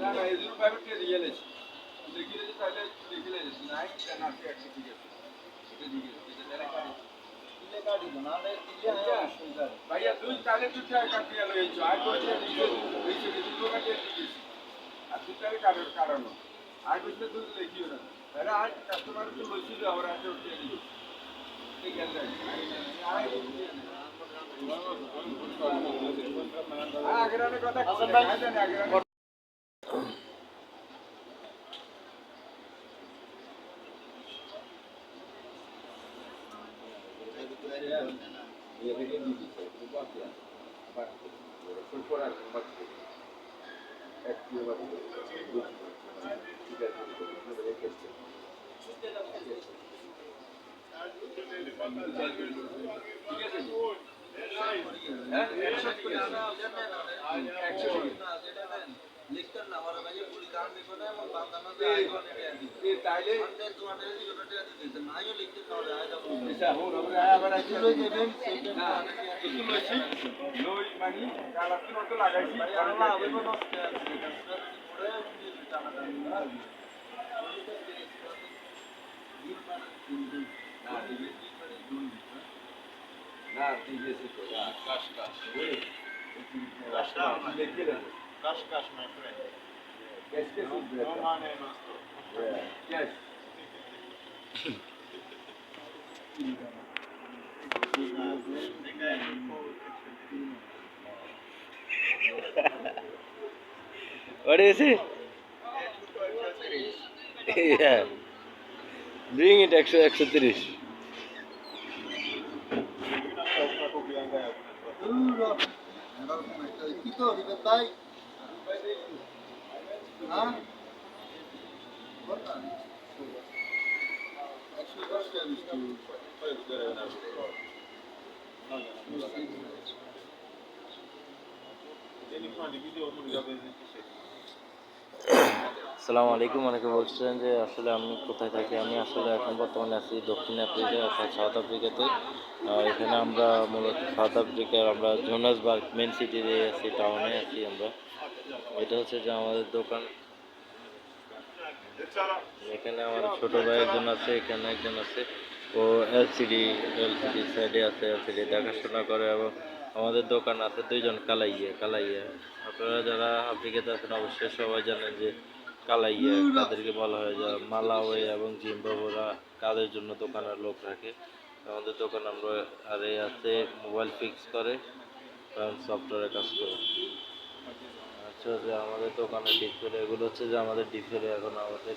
না না এই জন্য প্রাইভেট দিয়ে দিয়েছি দেখি যে তাহলে দেখি নাই না ঠিক আছে এটা দিকে এটা তাহলে কাটি দিলে কাটি না না দিলে ভাইয়া দুই তাহলে দুই টাকা কাটিয়ে লইছো আর কইতে দিছে দিছে দুটো কাটিয়ে দিয়েছি আর দুই টাকা কাটানো আর কইতে দুই লেখিও না তাহলে আর কাস্টমার তো বলছিল আবার আছে উঠিয়ে দিই ঠিক আছে আগ্রানে কথা আগ্রানে Kashkash, my friend. No money, no store. Yes. What is it? Yeah. Bring it extra 130. আসসালামু আলাইকুম। অনেকে বলছিলেন যে আসলে আমি কোথায় থাকি। আমি আসলে এখন বর্তমানে আছি দক্ষিণ আফ্রিকা অর্থাৎ সাউথ আফ্রিকাতে। এখানে আমরা মূলত সাউথ আফ্রিকার আমরা জোহান্সবার্গ মেন সিটিতে আছি, টাউনে আছি আমরা। এটা হচ্ছে যে আমাদের দোকান। এখানে আমার ছোট ভাই একজন আছে, এখানে একজন আছে, ও এলসিডি সাইডে আছে, এলসিডি দেখাশোনা করে। এবং আমাদের দোকান আছে দুইজন কালাইয়া। আপনারা যারা আফ্রিকাতে আছেন অবশ্যই সবাই জানেন যে কালাইয়া তাদেরকে বলা হয়, যা মালাওয়ে এবং জিম্বাবুরা কাদের জন্য দোকানের লোক রাখে। আমাদের দোকান আমরা আর এই আছে মোবাইল ফিক্স করে সফটওয়্যারে কাজ করে। আচ্ছা, যে আমাদের দোকানের ডিসপ্লে এগুলো হচ্ছে যে আমাদের ডিসপ্লে এখন আমাদের